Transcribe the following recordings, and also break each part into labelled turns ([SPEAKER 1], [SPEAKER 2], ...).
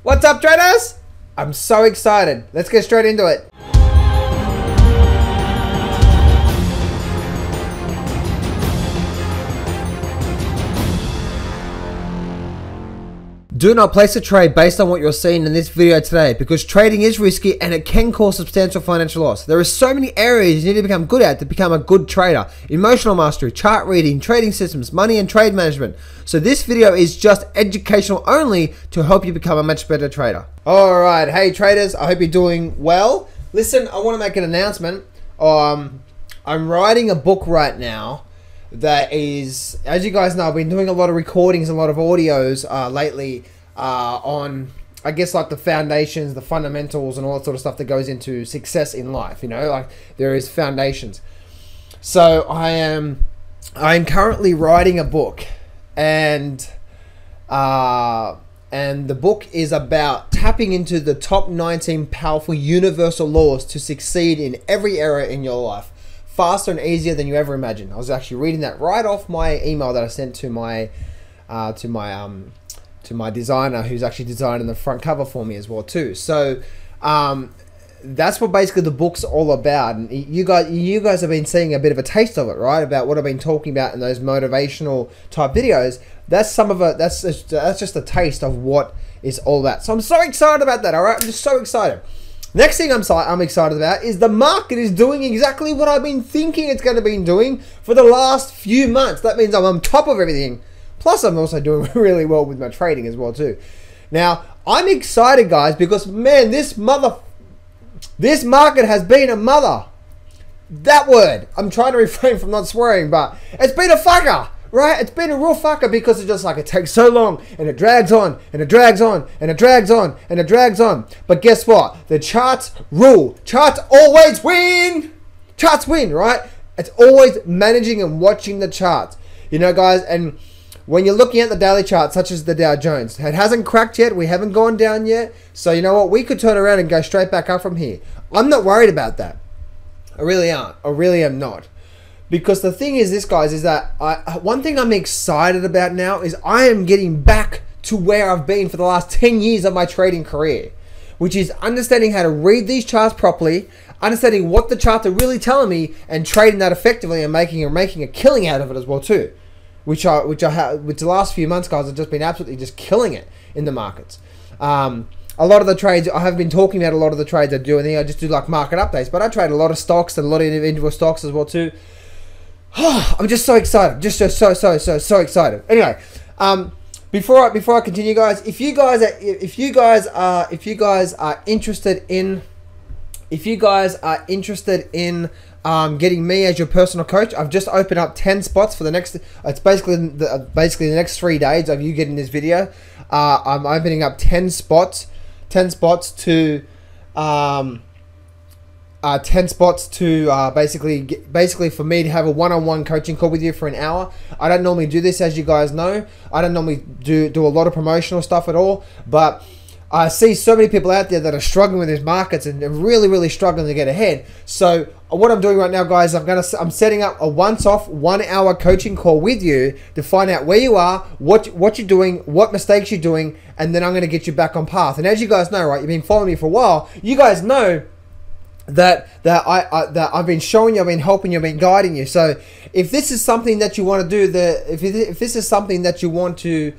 [SPEAKER 1] What's up, traders? I'm so excited. Let's get straight into it. Do not place a trade based on what you're seeing in this video today, because trading is risky and it can cause substantial financial loss. There are so many areas you need to become good at to become a good trader. Emotional mastery, chart reading, trading systems, money and trade management. So this video is just educational only to help you become a much better trader. Alright, hey traders, I hope you're doing well. Listen, I want to make an announcement. I'm writing a book right now that is, as you guys know, I've been doing a lot of recordings, a lot of audios lately on, I guess, like the foundations, the fundamentals, and all that sort of stuff that goes into success in life. You know, like there is foundations. So I'm currently writing a book, and the book is about tapping into the top 19 powerful universal laws to succeed in every area in your life. Faster and easier than you ever imagined. I was actually reading that right off my email that I sent to my designer, who's actually designing the front cover for me as well too. So that's what basically the book's all about. And you guys have been seeing a bit of a taste of it, right? About what I've been talking about in those motivational type videos. That's some of it. That's just a taste of what it's all about. So I'm so excited about that. All right, I'm just so excited. Next thing I'm excited about is the market is doing exactly what I've been thinking it's going to be doing for the last few months. That means I'm on top of everything. Plus, I'm also doing really well with my trading as well too. Now, I'm excited, guys, because man, this market has been a mother. That word. I'm trying to refrain from not swearing, but it's been a fucker. Right? It's been a real fucker because it's just like it takes so long and it drags on and it drags on and it drags on and it drags on. But guess what? The charts rule. Charts always win. Charts win, right? It's always managing and watching the charts. You know, guys, and when you're looking at the daily chart, such as the Dow Jones, it hasn't cracked yet. We haven't gone down yet. So you know what? We could turn around and go straight back up from here. I'm not worried about that. I really aren't. I really am not. Because the thing is this, guys, is that one thing I'm excited about now is I am getting back to where I've been for the last 10 years of my trading career, which is understanding how to read these charts properly, understanding what the charts are really telling me, and trading that effectively and making a killing out of it as well too, which the last few months, guys, have just been absolutely just killing it in the markets. A lot of the trades, I have been talking about a lot of the trades I do, and I just do like market updates, but I trade a lot of stocks and a lot of individual stocks as well too. I'm just so excited, just so excited. Anyway, before I continue, guys, if you guys are interested in getting me as your personal coach, I've just opened up 10 spots for the next. It's basically the next 3 days of you getting this video. I'm opening up 10 spots to. 10 spots to basically for me to have a one-on-one coaching call with you for an hour. I don't normally do this, as you guys know. I don't normally do a lot of promotional stuff at all, but I see so many people out there that are struggling with these markets and really struggling to get ahead. So what I'm doing right now, guys, I'm setting up a once-off 1 hour coaching call with you to find out where you are, what you're doing, what mistakes you're doing, and then I'm going to get you back on path. And as you guys know, right, you've been following me for a while, you guys know that I've been showing you, I've been helping you, I've been guiding you. So if this is something that you want to do, if this is something that you want to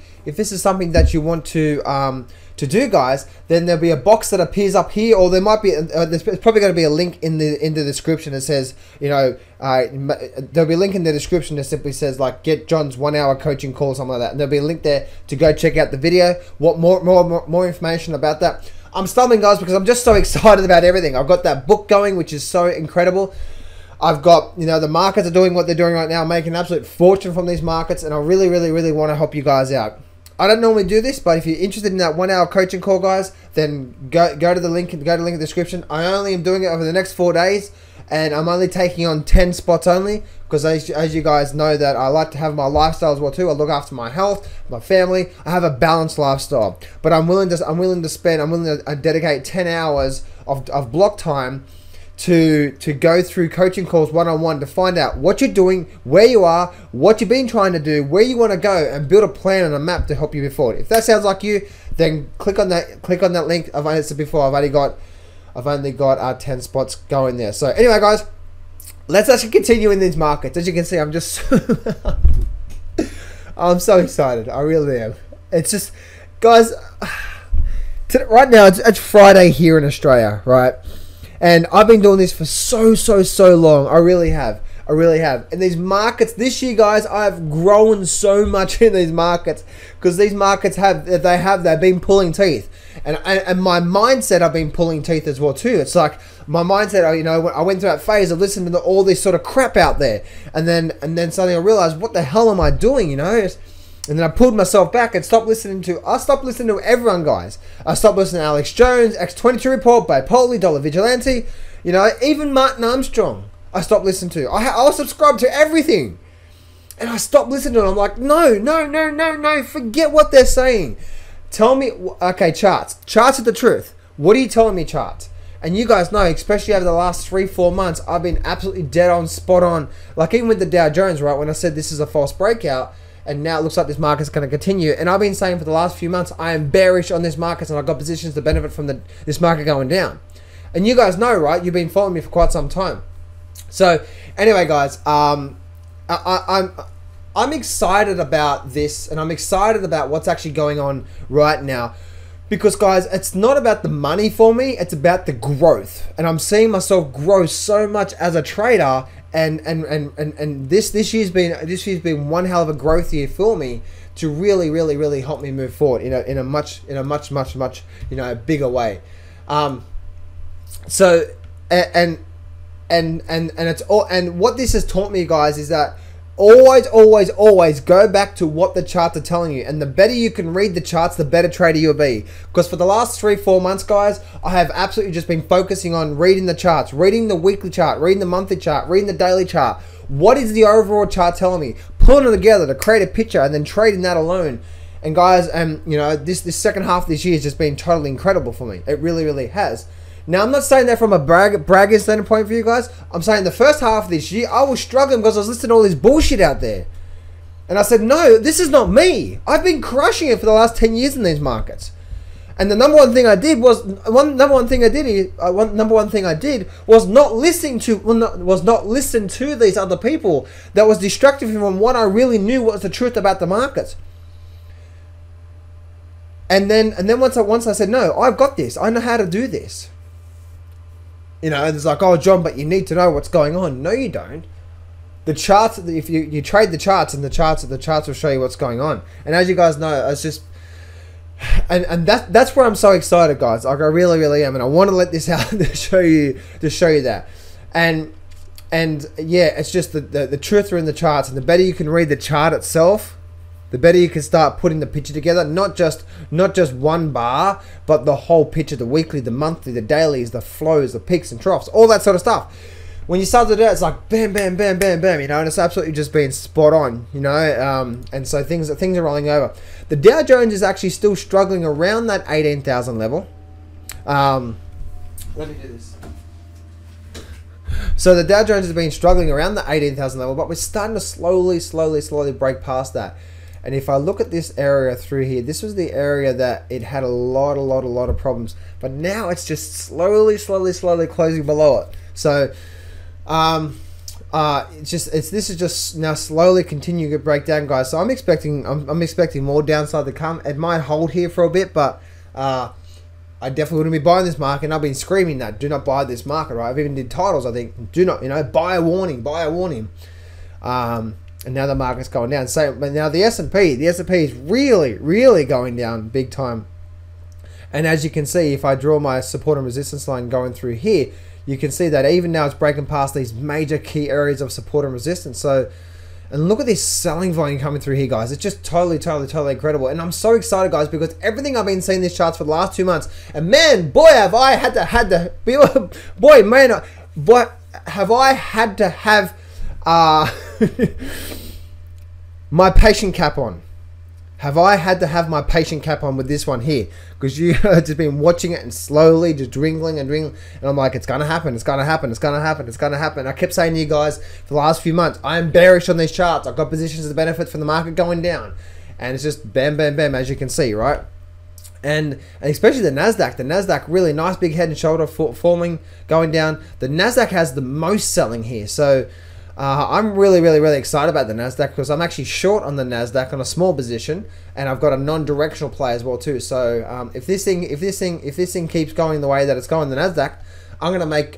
[SPEAKER 1] do, guys, then there'll be a box that appears up here, or there might be there's probably going to be a link in the description that says, you know, there'll be a link in the description that simply says like get John's 1 hour coaching call, something like that, and there'll be a link there to go check out the video. What more information about that. I'm stumbling, guys, because I'm just so excited about everything. I've got that book going, which is so incredible. I've got, you know, the markets are doing what they're doing right now, making an absolute fortune from these markets, and I really want to help you guys out. I don't normally do this, but if you're interested in that 1 hour coaching call, guys, then go to the link in the description. I only am doing it over the next 4 days, and I'm only taking on 10 spots only, because as you guys know, that I like to have my lifestyle as well too. I look after my health, my family. I have a balanced lifestyle, but I'm willing to dedicate 10 hours of block time to go through coaching calls one-on-one to find out what you're doing, where you are, what you've been trying to do, where you want to go, and build a plan and a map to help you move forward. If that sounds like you, then click on that link. I said before, I've only got 10 spots going there. So anyway, guys, let's actually continue in these markets. As you can see, I'm just I'm so excited. I really am. It's just, guys, right now it's Friday here in Australia, right? And I've been doing this for so long. I really have. And these markets this year, guys, I've grown so much in these markets because these markets they've been pulling teeth, and my mindset, I've been pulling teeth as well too. It's like my mindset, you know, when I went through that phase of listening to all this sort of crap out there, and then suddenly I realized, what the hell am I doing, you know? And then I pulled myself back and I stopped listening to everyone, guys. I stopped listening to Alex Jones, X22 Report, Bipolar, Dollar Vigilante, you know, even Martin Armstrong. I stopped listening to. I was subscribed to everything, and I stopped listening to it. I'm like, no, forget what they're saying. Tell me, okay, charts are the truth. What are you telling me, charts? And you guys know, especially over the last 3-4 months, I've been absolutely dead on, spot on. Like even with the Dow Jones, right? When I said this is a false breakout, and now it looks like this market's going to continue. And I've been saying for the last few months, I am bearish on this market, and I've got positions to benefit from this market going down. And you guys know, right? You've been following me for quite some time. So anyway, guys, I'm excited about this, and I'm excited about what's actually going on right now, because guys, it's not about the money for me, it's about the growth, and I'm seeing myself grow so much as a trader, and this year's been one hell of a growth year for me to really help me move forward in a much you know, bigger way. So and it's all, and what this has taught me, guys, is that always go back to what the charts are telling you, and the better you can read the charts, the better trader you'll be. Because for the last 3-4 months, guys, I have absolutely just been focusing on reading the charts, reading the weekly chart, reading the monthly chart, reading the daily chart. What is the overall chart telling me? Pulling it together to create a picture, and then trading that alone. And guys, you know, this second half of this year has just been totally incredible for me. It really has. Now, I'm not saying that from a bragging standpoint for you guys. I'm saying the first half of this year, I was struggling because I was listening to all this bullshit out there. And I said, no, this is not me. I've been crushing it for the last 10 years in these markets. And the number one thing I did was not listen to these other people that was distracting me from what I really knew was the truth about the markets. And then once I said, no, I've got this. I know how to do this. You know, it's like, oh, John, but you need to know what's going on. No, you don't. The charts, if you trade the charts, and the charts will show you what's going on. And as you guys know, it's just, and that's where I'm so excited, guys. Like, I really am, and I want to let this out to show you that. And yeah, it's just the truth are in the charts, and the better you can read the chart itself, the better you can start putting the picture together, not just one bar, but the whole picture, the weekly, the monthly, the dailies, the flows, the peaks and troughs, all that sort of stuff. When you start to do it, it's like bam, bam, bam, bam, bam, you know, and it's absolutely just being spot on, you know, and so things are rolling over. The Dow Jones is actually still struggling around that 18,000 level. Let me do this. So the Dow Jones has been struggling around the 18,000 level, but we're starting to slowly break past that. And if I look at this area through here, this was the area that it had a lot of problems. But now it's just slowly closing below it. So this is just now slowly continuing to break down, guys. So I'm expecting more downside to come. It might hold here for a bit, but I definitely wouldn't be buying this market. And I've been screaming that, do not buy this market, right? I've even did titles, I think, do not, you know, buy a warning. And now the market's going down. So, but now the S&P is really going down big time. And as you can see, if I draw my support and resistance line going through here, you can see that even now it's breaking past these major key areas of support and resistance. So, and look at this selling volume coming through here, guys. It's just totally incredible. And I'm so excited, guys, because everything I've been seeing these charts for the last 2 months, and man, boy, have I had to have my patient cap on. Have I had to have my patient cap on with this one here? Because you have just been watching it and slowly just dwindling. And I'm like, it's going to happen. I kept saying to you guys for the last few months, I am bearish on these charts. I've got positions to benefit from the market going down. And it's just bam, as you can see, right? And especially the Nasdaq. The Nasdaq, really nice big head and shoulder forming, going down. The Nasdaq has the most selling here. So I'm really excited about the Nasdaq because I'm actually short on the Nasdaq on a small position, and I've got a non-directional play as well too. So if this thing keeps going the way that it's going, the Nasdaq, I'm gonna make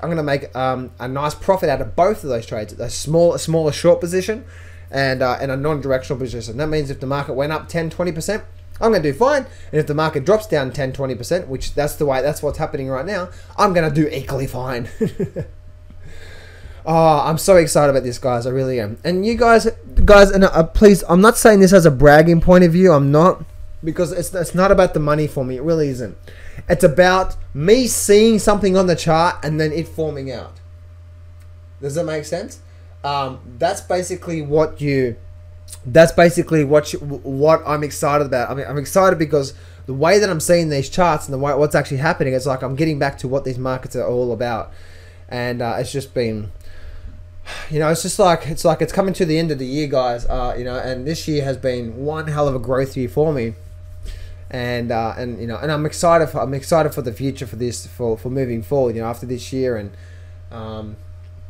[SPEAKER 1] a nice profit out of both of those trades. A smaller short position, and a non-directional position. That means if the market went up 10-20%, I'm going to do fine. And if the market drops down 10-20%, which that's what's happening right now, I'm going to do equally fine. Oh, I'm so excited about this, guys. I really am. And you guys, and please, I'm not saying this as a bragging point of view. I'm not, because it's not about the money for me. It really isn't. It's about me seeing something on the chart and then it forming out. Does that make sense? That's basically what I'm excited about. I mean, I'm excited because the way that I'm seeing these charts and the way what's actually happening, it's like I'm getting back to what these markets are all about. And it's just been, it's coming to the end of the year, guys. And this year has been one hell of a growth year for me. And I'm excited for the future for this, for moving forward, after this year. And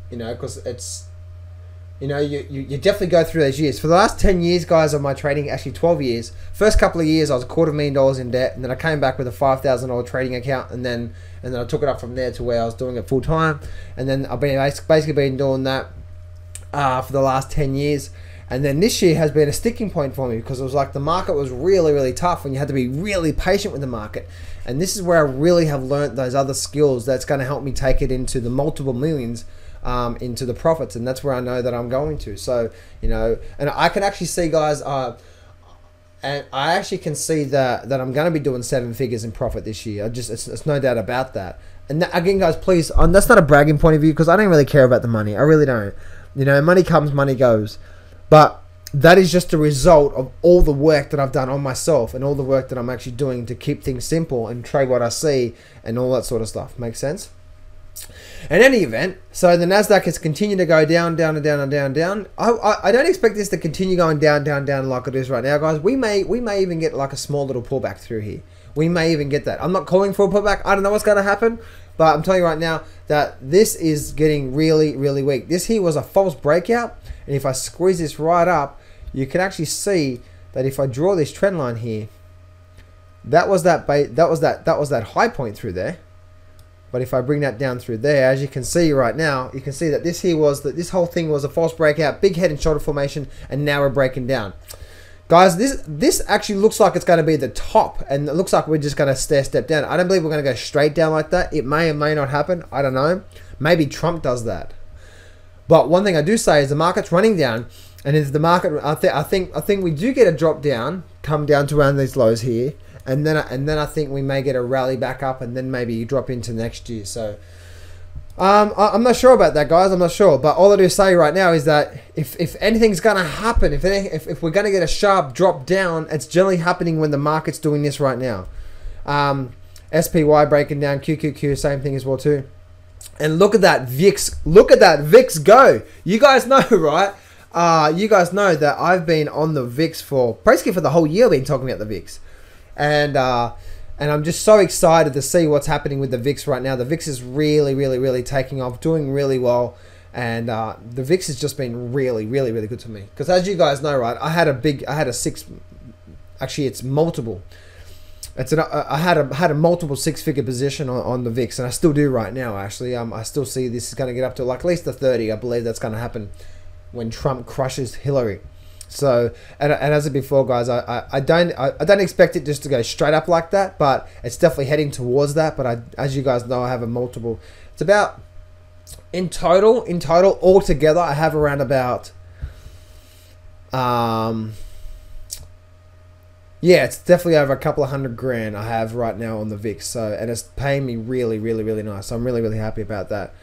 [SPEAKER 1] because it's, you definitely go through those years. For the last 10 years, guys, of my trading, actually 12 years, first couple of years I was $250,000 in debt, and then I came back with a $5,000 trading account, and then I took it up from there to where I was doing it full time. And then I've basically been doing that for the last 10 years. And then this year has been a sticking point for me because it was like the market was really tough and you had to be really patient with the market. And this is where I really have learned those other skills that's going to help me take it into the multiple millions, into the profits, and that's where I know that I'm going to. So, and I can actually see, guys, and I actually can see that I'm going to be doing 7 figures in profit this year. It's no doubt about that. And again, guys, please, that's not a bragging point of view because I don't really care about the money. I really don't. Money comes, money goes. But that is just a result of all the work that I've done on myself and all the work that I'm actually doing to keep things simple and trade what I see and all that sort of stuff. Make sense? In any event, so the Nasdaq has continued to go down. I don't expect this to continue going down like it is right now, guys. We may even get like a small little pullback through here. We may even get that. I'm not calling for a pullback. I don't know what's going to happen, but I'm telling you right now that this is getting really weak. This here was a false breakout, and if I squeeze this right up, you can actually see that if I draw this trend line here, that was that high point through there. But if I bring that down through there, as you can see right now, you can see that this whole thing was a false breakout, big head and shoulder formation, and now we're breaking down. Guys, this actually looks like it's going to be the top, and it looks like we're just going to step down. I don't believe we're going to go straight down like that. It may or may not happen. I don't know. Maybe Trump does that. But one thing I do say is the market's running down, and if the market, I think we do get a drop down, come down to around these lows here. And then I think we may get a rally back up, and then maybe you drop into next year. So I'm not sure about that, guys. I'm not sure. But all I do say right now is that if anything's going to happen, if we're going to get a sharp drop down, it's generally happening when the market's doing this right now. SPY breaking down, QQQ, same thing as well too. And look at that VIX. Look at that VIX go. You guys know, right? You guys know that I've been on the VIX for basically for the whole year. I've been talking about the VIX. And I'm just so excited to see what's happening with the VIX right now. The VIX is really taking off, doing really well, and the VIX has just been really good to me. Because as you guys know, right, I had a six. Actually, it's multiple. I had a multiple 6-figure position on the VIX, and I still do right now. Actually, I still see this is going to get up to like at least the 30. I believe that's going to happen when Trump crushes Hillary. So, and as I said before, guys, I don't expect it just to go straight up like that, but it's definitely heading towards that. But as you guys know, I have a multiple. It's about in total altogether, I have around about yeah, it's definitely over a couple of $100,000 I have right now on the VIX. So, and it's paying me really nice. So I'm really happy about that.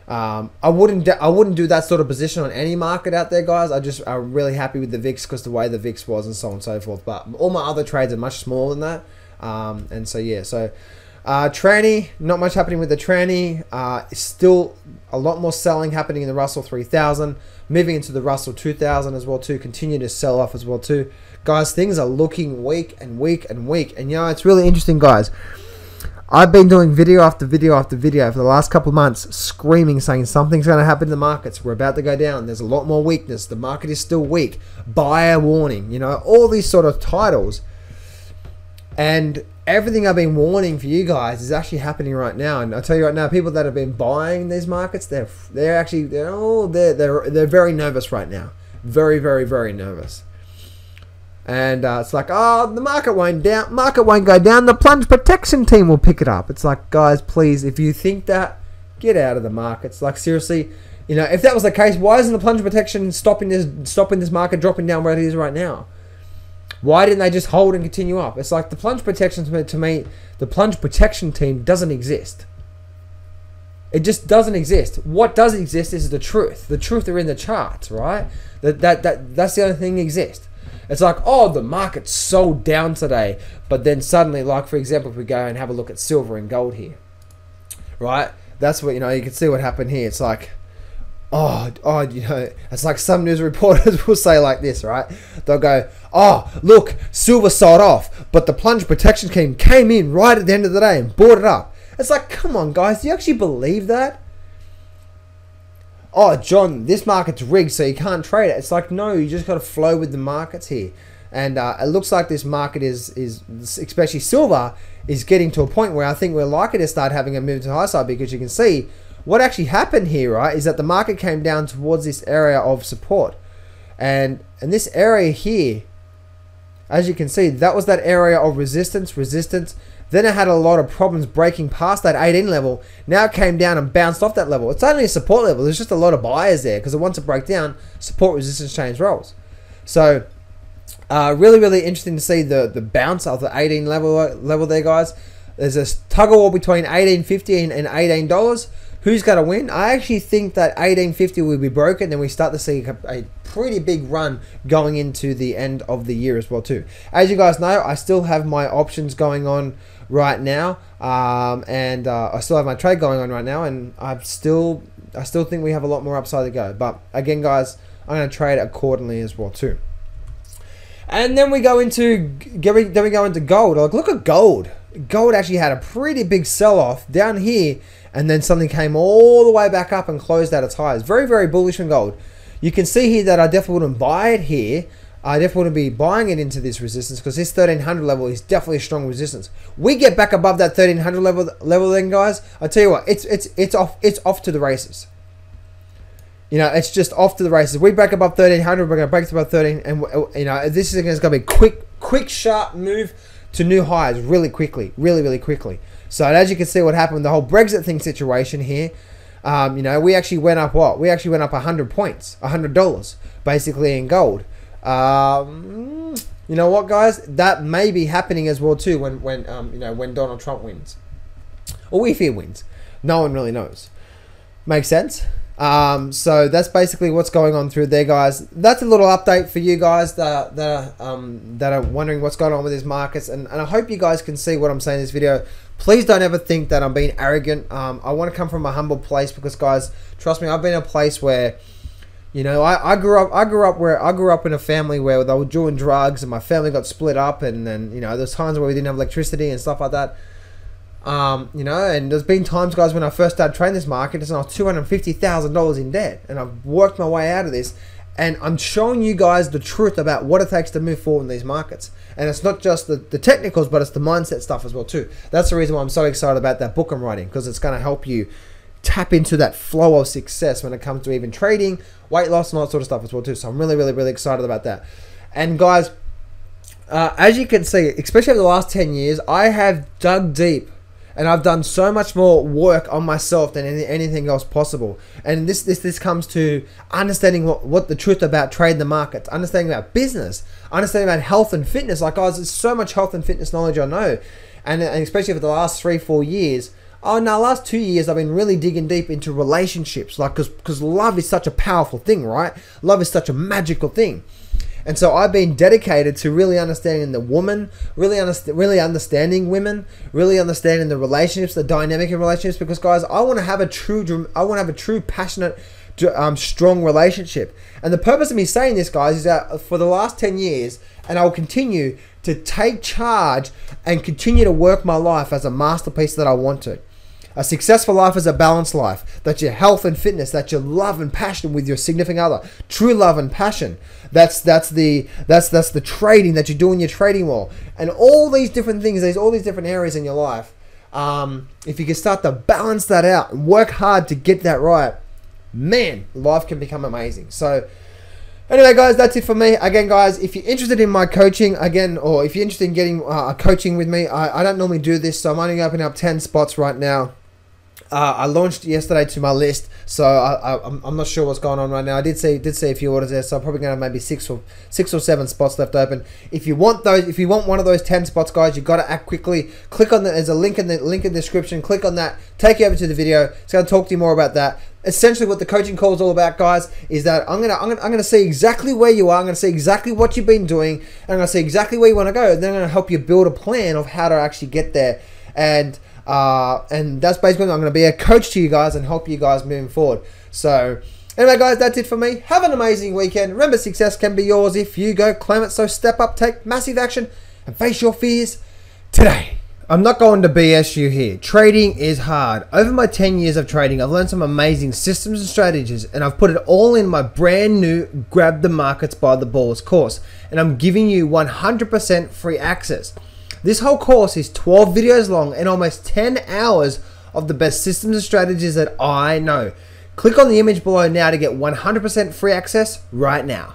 [SPEAKER 1] I wouldn't do that sort of position on any market out there, guys. I'm really happy with the VIX because the way the VIX was and so on and so forth. But all my other trades are much smaller than that. And so yeah, so Tranny, not much happening with the tranny. Still a lot more selling happening in the Russell 3000, moving into the Russell 2000 as well too. Continue to sell off as well too. Guys, things are looking weak and weak and weak. And you know, it's really interesting, guys. I've been doing video after video after video for the last couple of months, screaming, saying something's going to happen in the markets. We're about to go down. There's a lot more weakness. The market is still weak. Buyer warning. You know, all these sort of titles. And everything I've been warning for you guys is actually happening right now. And I'll tell you right now, people that have been buying these markets, they're very nervous right now. Very, very, very nervous. And it's like, oh, the market won't go down. The plunge protection team will pick it up. It's like, guys, please, if you think that, get out of the markets. Like, seriously, you know, if that was the case, why isn't the plunge protection stopping this market dropping down where it is right now? Why didn't they just hold and continue up? It's like the plunge protection, to me, the plunge protection team doesn't exist. It just doesn't exist. What does exist is the truth. The truth are in the charts, right? That's the only thing that exists. It's like, oh, the market's so down today. But then suddenly, like, for example, if we go and have a look at silver and gold here, right? That's what, you know, you can see what happened here. It's like, oh, you know, it's like some news reporters will say like this, right? They'll go, oh, look, silver sold off, but the plunge protection team came in right at the end of the day and bought it up. It's like, come on, guys, do you actually believe that? Oh, John, this market's rigged, so you can't trade it. It's like, no, you just got to flow with the markets here. And it looks like this market is, especially silver, is getting to a point where I think we're likely to start having a move to the high side, because you can see what actually happened here, right, is that the market came down towards this area of support. And this area here, as you can see, that was that area of resistance. Then it had a lot of problems breaking past that 18 level. Now it came down and bounced off that level. It's only a support level. There's just a lot of buyers there, because once it breaks down, support resistance change roles. So really, really interesting to see the bounce of the 18 level there, guys. There's a tug of war between $18.50 and $18. Who's going to win? I actually think that $18.50 will be broken, and we start to see a pretty big run going into the end of the year as well too. As you guys know, I still have my options going on right now, and I still have my trade going on right now, and I still think we have a lot more upside to go. But again, guys, I'm going to trade accordingly as well too. And then we go into gold. Like, look at gold. Gold actually had a pretty big sell-off down here, and then something came all the way back up and closed at its highs. Very, very bullish on gold. You can see here that I definitely wouldn't buy it here. I definitely wouldn't be buying it into this resistance, because this 1300 level is definitely a strong resistance. We get back above that 1300 level then, guys, I tell you what, it's off to the races. You know, it's just off to the races. We break above 1300, we're going to break above 13, and you know, this is going to be a quick, sharp move to new highs really quickly, really quickly. So as you can see what happened with the whole Brexit thing situation here, you know, we actually went up what? We actually went up 100 points, $100 basically in gold. You know what, guys? That may be happening as well too when you know, when Donald Trump wins, or if he wins. No one really knows. Makes sense? So that's basically what's going on through there, guys. That's a little update for you guys that are wondering what's going on with these markets, and I hope you guys can see what I'm saying in this video. Please don't ever think that I'm being arrogant. I want to come from a humble place, because, guys, trust me, I've been in a place where, you know, I grew up in a family where they were doing drugs, and my family got split up, and then, you know, there's times where we didn't have electricity and stuff like that. You know, and there's been times, guys, when I first started trading this market, I was $250,000 in debt, and I've worked my way out of this, and I'm showing you guys the truth about what it takes to move forward in these markets. And it's not just the technicals, but it's the mindset stuff as well too. That's the reason why I'm so excited about that book I'm writing, because it's going to help you tap into that flow of success when it comes to even trading, weight loss, and all that sort of stuff as well too. So I'm really excited about that. And guys, as you can see, especially over the last 10 years, I have dug deep, and I've done so much more work on myself than anything else possible. And this comes to understanding what the truth about trading the markets, understanding about business, understanding about health and fitness. Like, guys, there's so much health and fitness knowledge I know. And especially for the last 3-4 years. Oh no, last 2 years I've been really digging deep into relationships. Like, because love is such a powerful thing, right? Love is such a magical thing. And so I've been dedicated to really understanding the woman, really understanding women, really understanding the relationships, the dynamic in relationships. Because guys, I want to have a true, passionate, strong relationship. And the purpose of me saying this, guys, is that for the last 10 years, and I'll continue to take charge and continue to work my life as a masterpiece that I want to. A successful life is a balanced life. That's your health and fitness. That's your love and passion with your significant other. True love and passion. That's the trading that you do in your trading wall. And all these different things, there's all these different areas in your life. If you can start to balance that out and work hard to get that right, man, life can become amazing. So anyway, guys, that's it for me. Again, guys, if you're interested in my coaching, again, or if you're interested in getting coaching with me, I don't normally do this, so I'm only opening up 10 spots right now. I launched yesterday to my list, so I'm not sure what's going on right now. I did see a few orders there, so I'm probably going to have maybe six or 7 spots left open. If you want one of those 10 spots, guys, you've got to act quickly. Click on there's a link in the description. Click on that, take you over to the video. It's going to talk to you more about that. Essentially, what the coaching call is all about, guys, is that I'm gonna see exactly where you are. I'm gonna see exactly what you've been doing, and I'm gonna see exactly where you want to go. And then I'm gonna help you build a plan of how to actually get there. And that's basically, I'm gonna be a coach to you guys and help you guys moving forward. So anyway, guys, that's it for me. Have an amazing weekend. Remember, success can be yours if you go claim it. So step up, take massive action, and face your fears today. I'm not going to BS you here. Trading is hard. Over my 10 years of trading, I've learned some amazing systems and strategies, and I've put it all in my brand new Grab the Markets by the Balls course. And I'm giving you 100% free access. This whole course is 12 videos long and almost 10 hours of the best systems and strategies that I know. Click on the image below now to get 100% free access right now.